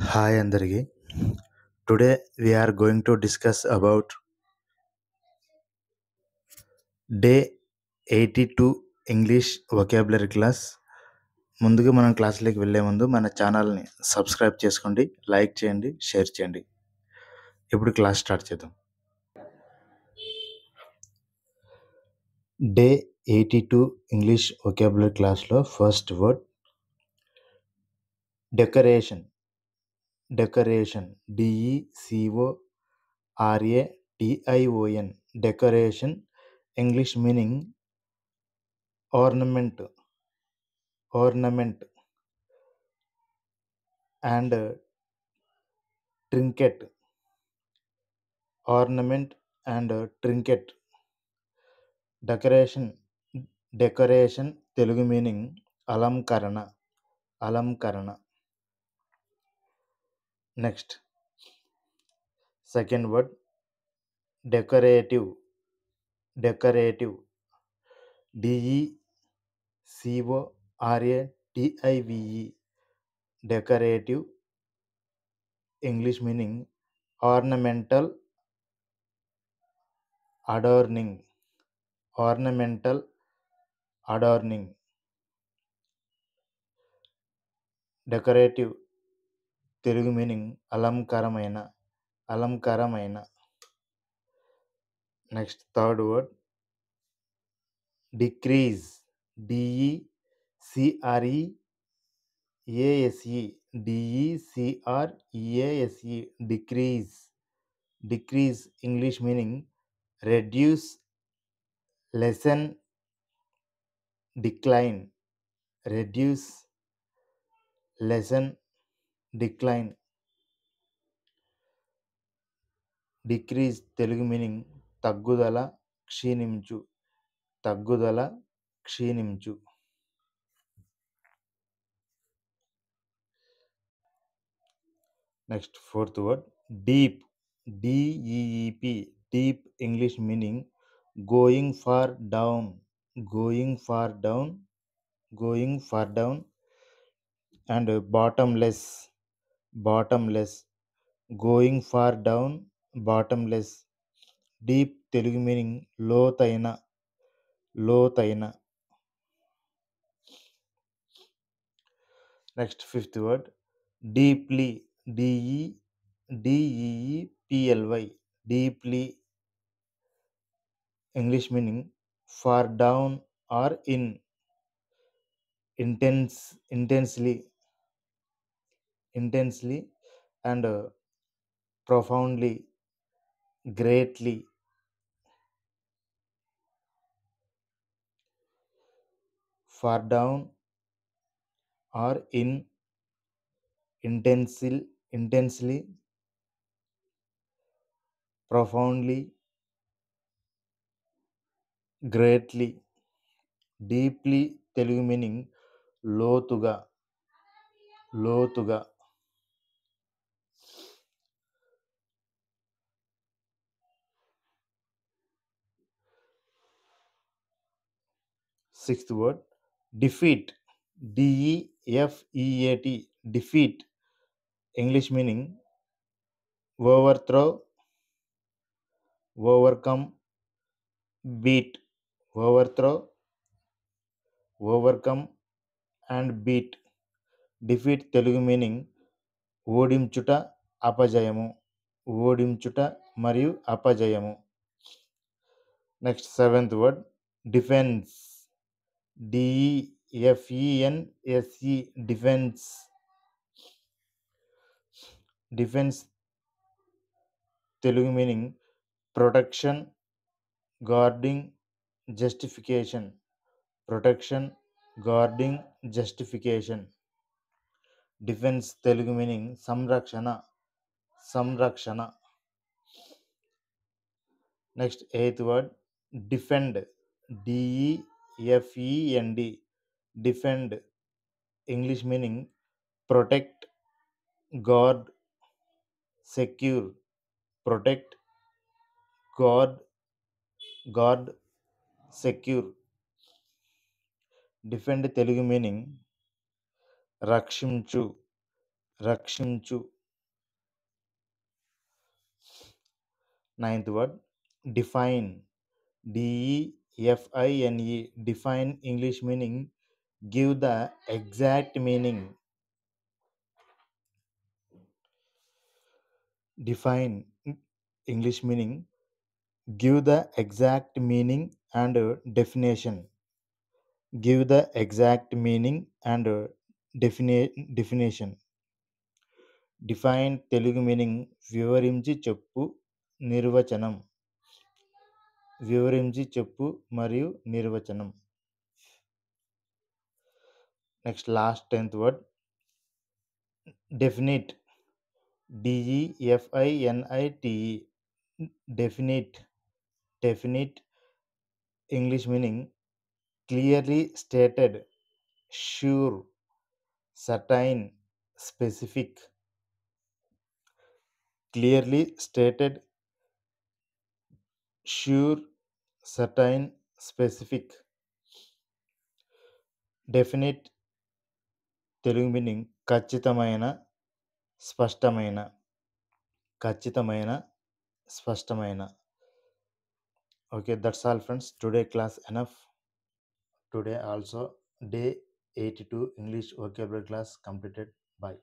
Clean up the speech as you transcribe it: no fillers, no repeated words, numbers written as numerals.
Hi Andargi. Today we are going to discuss about day 82 English vocabulary class. ముందుగా మనం క్లాస్లోకి వెళ్ళే ముందు మన ఛానల్ని సబ్స్క్రైబ్ చేసుకోండి, లైక్ చేయండి, షేర్ చేయండి. ఇప్పుడు క్లాస్ స్టార్ట్ చేద్దాం. డే 82 ఇంగ్లీష్ వొకాబులరీ క్లాస్లో first word decoration. Decoration DECORATION. Decoration English meaning ornament and trinket. Ornament and trinket. Decoration Telugu meaning అలంకరణ. Next second word decorative. DECORATIVE. Decorative English meaning ornamental, adorning. Decorative Telugu meaning అలంకారమైన. Next third word decrease. DECREASE. Decrease English meaning reduce, lessen, decline. Decrease Telugu meaning తగ్గుదల, క్షీణించు. Next fourth word deep. DEEP. Deep English meaning going far down. And bottomless. Going far down, bottomless. Deep Telugu meaning లోతైన. Next fifth word deeply. DEEPLY. Deeply English meaning far down or in. intensely and profoundly, greatly. Far down or in, intensely, profoundly, greatly. Deeply Telugu meaning లోతుగా. Sixth word defeat. DEFEAT. Defeat English meaning overthrow, overcome, beat. Overcome and beat. Defeat Telugu meaning ఓడించుట మరియు అపజయము. Next seventh word defence. DEFENSE. Defence Telugu meaning protection, guarding, justification. Defence Telugu meaning సంరక్షణ. Next eighth word defend. DEFEND. Defend English meaning protect, guard, secure. Secure. Defend Telugu meaning రక్షించు, రక్షించు. Ninth word, define. DEFINE. Define English meaning. Give the exact meaning. Define English meaning. Give the exact meaning and definition. Give the exact meaning and definition. Define Telugu meaning వివరించి చెప్పు, నిర్వచనం. వివరించి చెప్పు మరియు నిర్వచనం. Next last 10th word, definite. DEFINITE. Definite. Definite English meaning clearly stated, sure, certain, specific. Clearly stated, sure, certain, specific. Definite Telugu meaning ఖచ్చితమైన, స్పష్టమైన. ఖచ్చితమైన, స్పష్టమైన. Okay, that's all friends. Today class enough. Today also day 82 English vocabulary class completed. Bye.